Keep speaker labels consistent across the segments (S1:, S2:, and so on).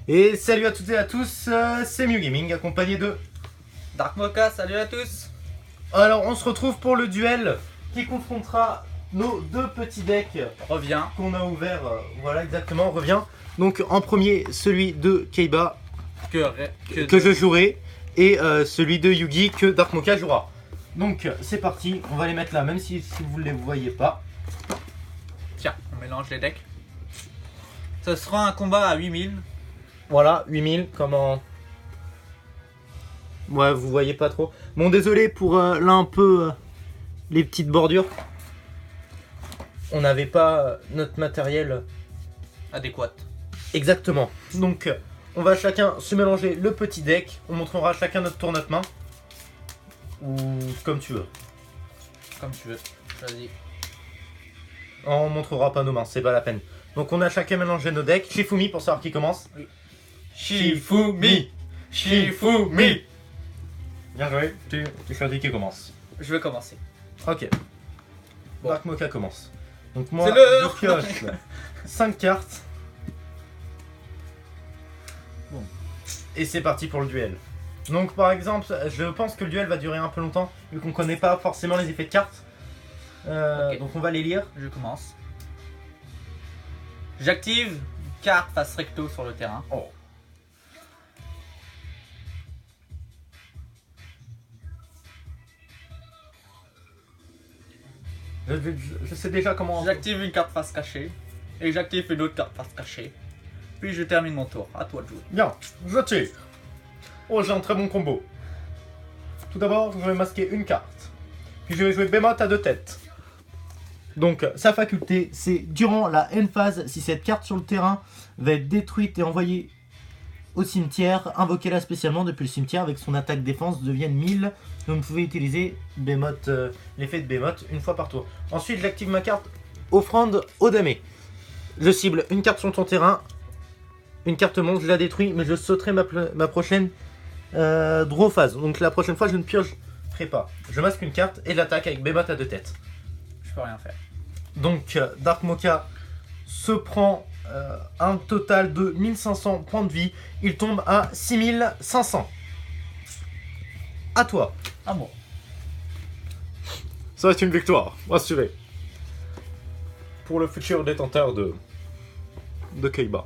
S1: Et salut à toutes et à tous, c'est Mew Gaming accompagné de...
S2: Dark Mocha, salut à tous.
S1: Alors on se retrouve pour le duel qui confrontera nos deux petits decks
S2: Reviens.
S1: qu'on a ouverts, voilà exactement, on revient. Donc en premier celui de Kaiba que je jouerai et celui de Yugi que Dark Mocha jouera. Donc c'est parti, on va les mettre là même si vous ne les voyez pas.
S2: Tiens, on mélange les decks. Ce sera un combat à 8000.
S1: Voilà, 8000, comment... Ouais, vous voyez pas trop. Bon, désolé pour là un peu les petites bordures. On n'avait pas notre matériel
S2: Adéquat.
S1: exactement. Donc, on va chacun se mélanger le petit deck. On montrera chacun notre tour, notre main. Ou comme tu veux.
S2: Comme tu veux. Vas-y.
S1: On montrera pas nos mains, c'est pas la peine. Donc, on a chacun mélangé nos decks. Shifumi pour savoir qui commence.
S2: Oui.
S1: Shifumi. Shifumi. Bien joué, tu choisis qui commence.
S2: Je vais commencer.
S1: Ok.
S2: Bon.
S1: Dark Mocha commence. Donc moi,
S2: C'est l'heure.
S1: je pioche 5 cartes.
S2: Bon.
S1: Et c'est parti pour le duel. Donc par exemple, je pense que le duel va durer un peu longtemps, vu qu'on connaît pas forcément les effets de cartes.
S2: Ok.
S1: Donc on va les lire.
S2: Je commence. J'active une carte face recto sur le terrain.
S1: Oh. Je sais déjà comment...
S2: J'active une carte face cachée. Et j'active une autre carte face cachée. Puis je termine mon tour. À toi de jouer.
S1: Bien, je tire. Oh, j'ai un très bon combo. Tout d'abord, je vais masquer une carte. Puis je vais jouer Behemoth à 2 têtes. Donc, sa faculté, c'est durant la end phase, si cette carte sur le terrain va être détruite et envoyée au cimetière, invoquez-la spécialement depuis le cimetière avec son attaque défense devienne 1000. Donc, vous pouvez utiliser Behemoth, l'effet de Behemoth une fois par tour. Ensuite, j'active ma carte Offrande au damé. Je cible une carte sur ton terrain. Une carte monte, je la détruis, mais je sauterai ma prochaine draw phase. Donc la prochaine fois, je ne piocherai pas. Je masque une carte et l'attaque avec Behemoth à 2 têtes.
S2: Je peux rien faire.
S1: Donc Dark Mocha se prend un total de 1500 points de vie. Il tombe à 6500. À toi.
S2: Ah bon.
S1: Ça va être une victoire, assurée. Pour le futur détenteur de Kaiba.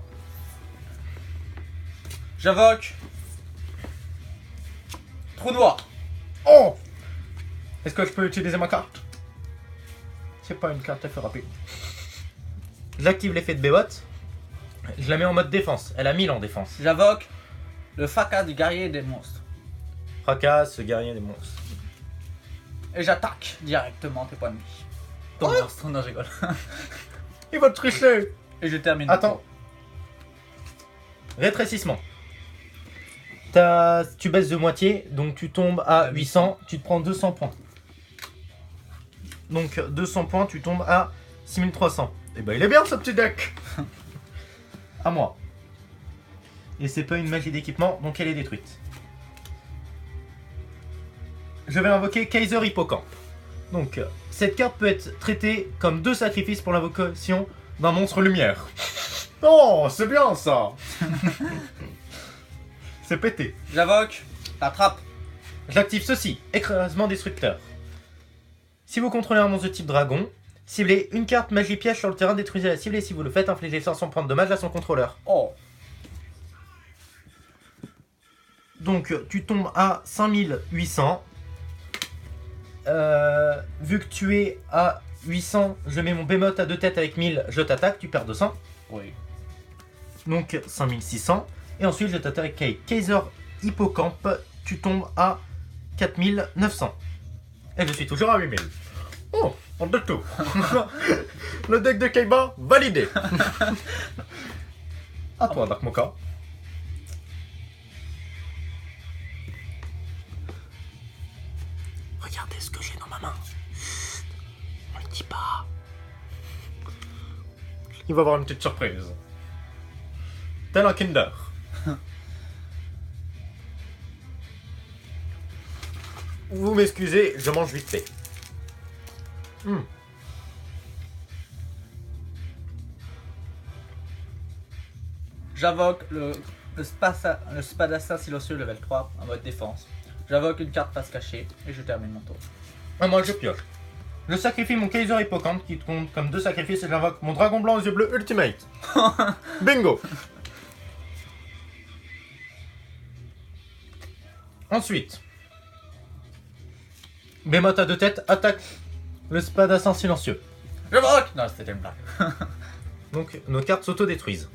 S2: J'invoque. Trou noir.
S1: Oh! Est-ce que je peux utiliser ma carte? C'est pas une carte très rapide. J'active l'effet de Behemoth. Je la mets en mode défense. Elle a 1000 en défense.
S2: J'invoque le Faka du guerrier des monstres.
S1: Fracasse, guerrier des monstres.
S2: Et j'attaque directement tes points de vie. Ton
S1: Ouais.
S2: monstre, non je rigole.
S1: Il va te tricher!
S2: Et je termine. mon
S1: Attends.
S2: tour.
S1: Rétrécissement. Tu baisses de moitié, donc tu tombes à 800, tu te prends 200 points. Donc 200 points, tu tombes à 6300. Et ben il est bien ce petit deck. À moi. Et c'est pas une magie d'équipement, donc elle est détruite. Je vais invoquer Kaiser Hippocampe. Donc cette carte peut être traitée comme 2 sacrifices pour l'invocation d'un monstre lumière. Oh, c'est bien ça. C'est pété.
S2: J'invoque la trappe.
S1: J'active ceci, écrasement destructeur. Si vous contrôlez un monstre de type dragon, ciblez une carte magie piège sur le terrain, détruisez la cible et si vous le faites, infligez 500 points de dommage à son contrôleur.
S2: Oh.
S1: Donc tu tombes à 5800. Vu que tu es à 800, je mets mon Behemoth à 2 têtes avec 1000, je t'attaque, tu perds 200.
S2: Oui.
S1: Donc 5600. Et ensuite je t'attaque avec Kaiser Hippocampe, tu tombes à 4900. Et je suis toujours à 8000. Oh, on de tout. Le deck de Kaiba, validé. À toi, Dark Mocha. Regardez ce que j'ai dans ma main. Chut, on le dit pas. Il va avoir une petite surprise. Tel un Kinder. Vous m'excusez, je mange vite fait.
S2: J'invoque le le spadassin silencieux level 3 en mode défense. J'invoque une carte face cachée et je termine mon tour.
S1: Ah, moi je pioche. Je sacrifie mon Kaiser Hippocampe qui compte comme 2 sacrifices et j'invoque mon dragon blanc aux yeux bleus Ultimate. Bingo. Ensuite, Behemoth à 2 têtes attaque le spadassin silencieux.
S2: J'invoque. Non, c'était une blague.
S1: Donc nos cartes s'autodétruisent.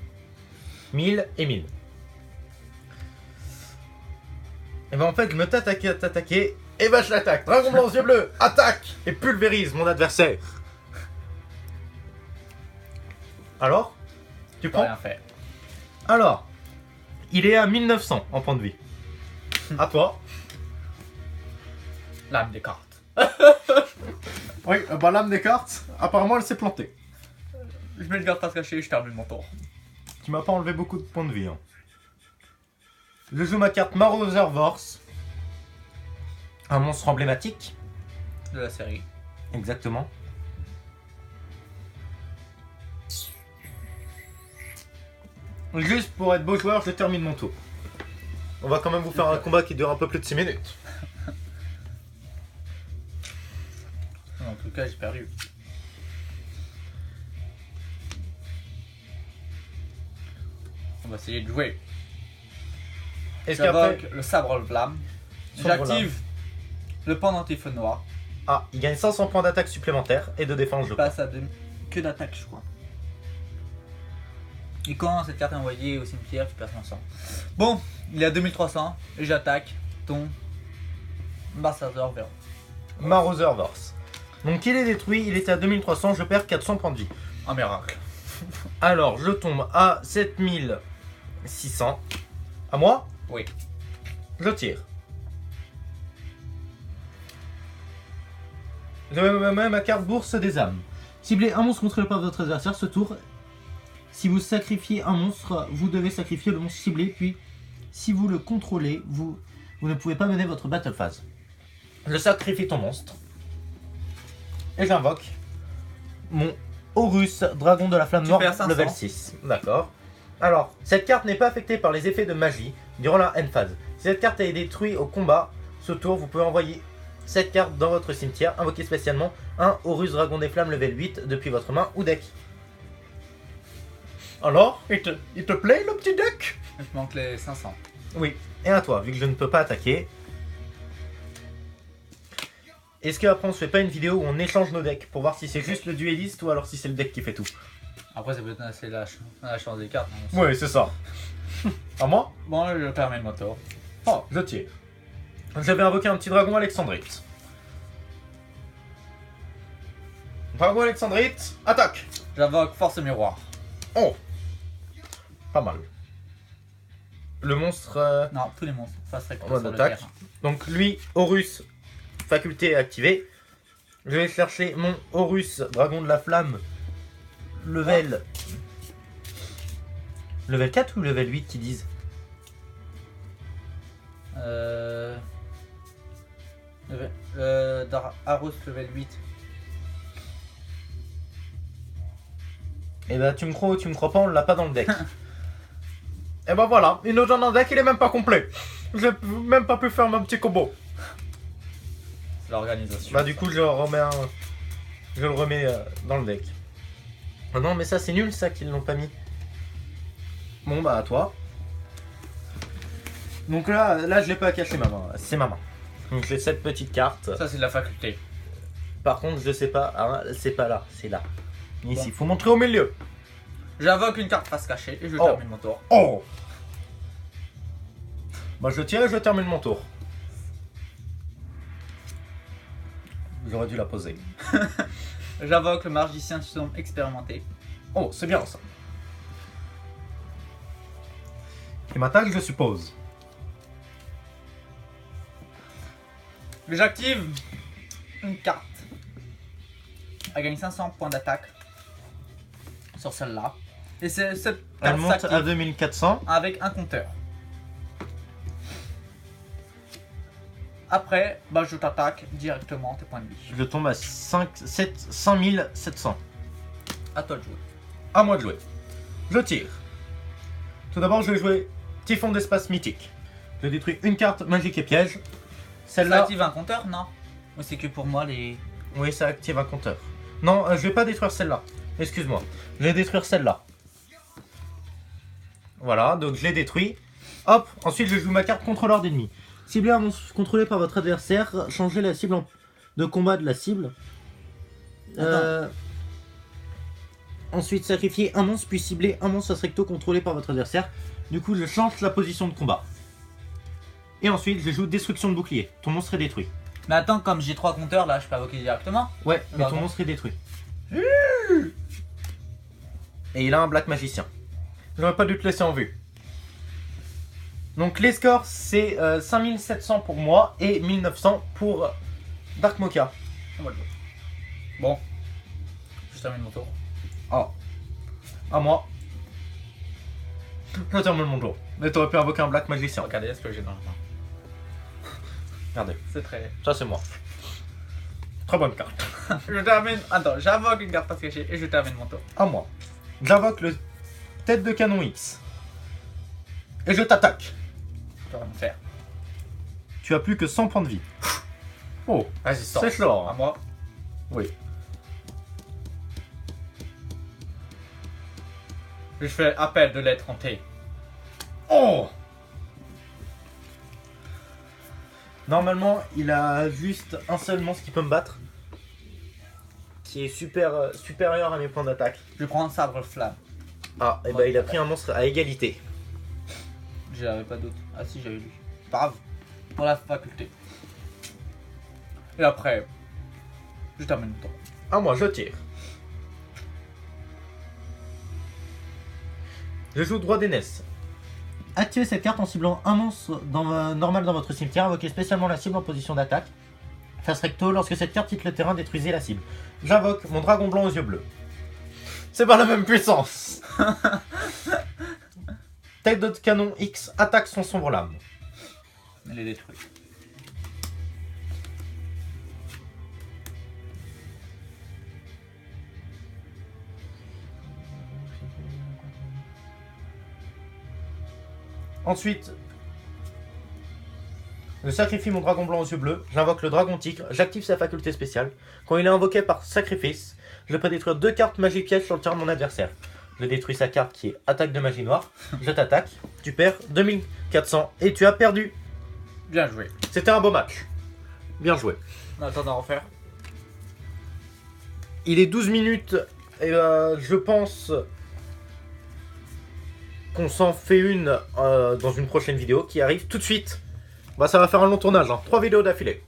S1: 1000 et 1000. Et ben en fait je me t'attaquer et ben je l'attaque. Dragon blanc aux yeux bleus, attaque et pulvérise mon adversaire. Alors, tu
S2: Pas
S1: prends.
S2: rien fait.
S1: Alors, il est à 1900 en point de vie. À toi.
S2: Lame des cartes.
S1: Oui, bah l'âme des cartes, apparemment elle s'est plantée.
S2: Je mets une carte face cachée et je termine mon tour.
S1: Tu m'as pas enlevé beaucoup de points de vie. Hein. Je joue ma carte Marauder Vorse. Un monstre emblématique.
S2: De la série.
S1: Exactement. Juste pour être beau joueur, je termine mon tour. On va quand même vous faire un combat qui dure un peu plus de 6 minutes.
S2: En tout cas, j'ai perdu. On va essayer de jouer.
S1: Est-ce qu'après...
S2: J'invoque le sabre flamme.
S1: Sabre
S2: J'active le pendentif feu noir.
S1: Ah, il gagne 500 points d'attaque supplémentaires et de défense, je
S2: Je
S1: crois.
S2: passe à que d'attaque, je crois. Et quand cette carte est envoyée au cimetière, tu perds 500. Bon, il est à 2300 et j'attaque ton Berserker Véro.
S1: Marauder Vorse. Donc il est détruit, il était à 2300, je perds 400 points de vie.
S2: Un miracle.
S1: Alors, je tombe à 7600. À moi?
S2: Oui.
S1: Je tire. Je mets ma carte Bourse des âmes. Ciblez un monstre contrôlé par votre adversaire ce tour. Si vous sacrifiez un monstre, vous devez sacrifier le monstre ciblé, puis si vous le contrôlez, vous ne pouvez pas mener votre battle phase. Je sacrifie ton monstre. Et j'invoque mon Horus, dragon de la flamme
S2: Tu
S1: noire,
S2: perds 500.
S1: level 6. D'accord. Alors, cette carte n'est pas affectée par les effets de magie durant la end phase. Si cette carte est détruite au combat, ce tour, vous pouvez envoyer cette carte dans votre cimetière, invoquer spécialement un Horus, dragon des flammes, level 8 depuis votre main ou deck. Alors, il te plaît le petit deck?
S2: Il me manque les 500.
S1: Oui. Et à toi, vu que je ne peux pas attaquer. Est-ce qu'après on se fait pas une vidéo où on échange nos decks pour voir si c'est juste le dueliste ou alors si c'est le deck qui fait tout?
S2: Après, ça peut être assez la chance des cartes. Hein,
S1: Oui, c'est ça. À moi?
S2: bon, je termine mon tour.
S1: Oh, je tire. J'avais invoqué un petit dragon Alexandrite. Dragon Alexandrite, attaque!
S2: J'invoque force miroir.
S1: Oh! Pas mal. Le monstre...
S2: Non, tous les monstres. Face recto
S1: mode
S2: sur le
S1: attaque.
S2: terrain.
S1: Donc lui, Horus, faculté activée. Je vais chercher mon Horus, dragon de la flamme, level... Level 4 ou level 8 qui disent?
S2: Arus level 8.
S1: Et bah tu me crois ou tu me crois pas, on l'a pas dans le deck. Et bah voilà, il nous donne un deck, il est même pas complet. J'ai même pas pu faire mon petit combo.
S2: C'est l'organisation.
S1: Bah du coup je le remets dans le deck. Oh non mais ça c'est nul ça qu'ils l'ont pas mis. Bon bah à toi. Donc là je l'ai pas caché ma main, c'est ma main. Donc j'ai cette petite carte.
S2: Ça, c'est de la faculté.
S1: Par contre je sais pas, c'est pas là, c'est là. Ici,
S2: Bon.
S1: faut montrer au milieu.
S2: J'invoque une carte face cachée et je
S1: Oh.
S2: termine mon tour.
S1: Oh. Bah je tire et je termine mon tour. J'aurais dû la poser.
S2: J'invoque le magicien sombre expérimenté.
S1: Oh, c'est bien ça. Il m'attaque, je suppose.
S2: J'active une carte. Elle gagne 500 points d'attaque sur celle-là. Et c'est cette
S1: Elle
S2: carte
S1: monte à
S2: s'active
S1: 2400.
S2: avec un compteur. Après, bah, je t'attaque directement tes points de vie.
S1: Je tombe à 5700.
S2: À toi de jouer.
S1: À moi de jouer. Je tire. Tout d'abord, je vais jouer Typhon d'espace mythique. Je détruis une carte magique et piège.
S2: Ça
S1: Celle-là,
S2: active un compteur, non? Ou c'est que pour moi les.
S1: oui, ça active un compteur. Non, je vais pas détruire celle-là. Excuse-moi. Je vais détruire celle-là. Voilà, donc je l'ai détruit. Hop, ensuite je joue ma carte contrôleur d'ennemi. Ciblez un monstre contrôlé par votre adversaire, changez la cible de combat de la cible. Ensuite, sacrifiez un monstre, puis ciblez un monstre recto contrôlé par votre adversaire. Du coup, je change la position de combat. Et ensuite, je joue destruction de bouclier. Ton monstre est détruit.
S2: Mais attends, comme j'ai 3 compteurs là, je peux invoquer directement.
S1: Ouais, mais
S2: Pardon.
S1: ton monstre est détruit. Et il a un black magicien. J'aurais pas dû te laisser en vue. Donc les scores, c'est 5700 pour moi et 1900 pour Dark Mocha.
S2: Bon, je termine mon tour.
S1: Ah, à moi. Je termine mon tour. Mais t'aurais pu invoquer un black magicien.
S2: Regardez ce que j'ai dans la main.
S1: Regardez,
S2: C'est très.
S1: ça c'est moi. Très bonne carte.
S2: Je termine. Attends, j'invoque une carte pas cachée et je termine mon tour.
S1: À moi. J'invoque le tête de canon X. Et je t'attaque.
S2: Je vais rien faire.
S1: Tu as plus que 100 points de vie. Oh,
S2: Vas-y, sors.
S1: c'est chaud.
S2: À moi.
S1: Oui.
S2: Je fais appel de lettres en T.
S1: Oh! Normalement, il a juste un seul monstre qui peut me battre. Qui est supérieur à mes points d'attaque.
S2: Je prends un sabre flamme.
S1: Ah, et bah il a pris un monstre à égalité.
S2: J'avais pas d'autre. Ah si, j'avais lu. Pas grave. Pour la faculté. Et après, je termine mon tour.
S1: Ah, moi, je tire. Je joue droit d'aînesse. Activez cette carte en ciblant un monstre normal dans votre cimetière. Invoquez spécialement la cible en position d'attaque. Face recto, lorsque cette carte quitte le terrain, détruisez la cible. J'invoque mon dragon blanc aux yeux bleus. C'est pas la même puissance. Tête de canon X attaque son sombre lame.
S2: Elle est détruite.
S1: Ensuite, je sacrifie mon dragon blanc aux yeux bleus, j'invoque le dragon tigre, j'active sa faculté spéciale. Quand il est invoqué par sacrifice, je peux détruire 2 cartes magie piège sur le terrain de mon adversaire. Je détruis sa carte qui est attaque de magie noire, je t'attaque, tu perds 2400 et tu as perdu.
S2: Bien joué.
S1: C'était un beau match. Bien joué.
S2: Attends d'en refaire.
S1: Il est 12 minutes et je pense qu'on s'en fait une dans une prochaine vidéo qui arrive tout de suite. Bah ça va faire un long tournage, hein. 3 vidéos d'affilée.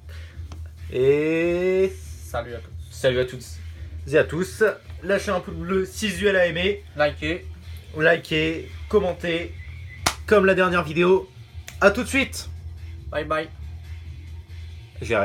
S1: Et
S2: Salut à tous.
S1: salut à toutes et à tous. Lâchez un pouce bleu si ce duel a aimé. Likez, commentez. Comme la dernière vidéo. A tout de suite.
S2: Bye bye.
S1: J'y arrive.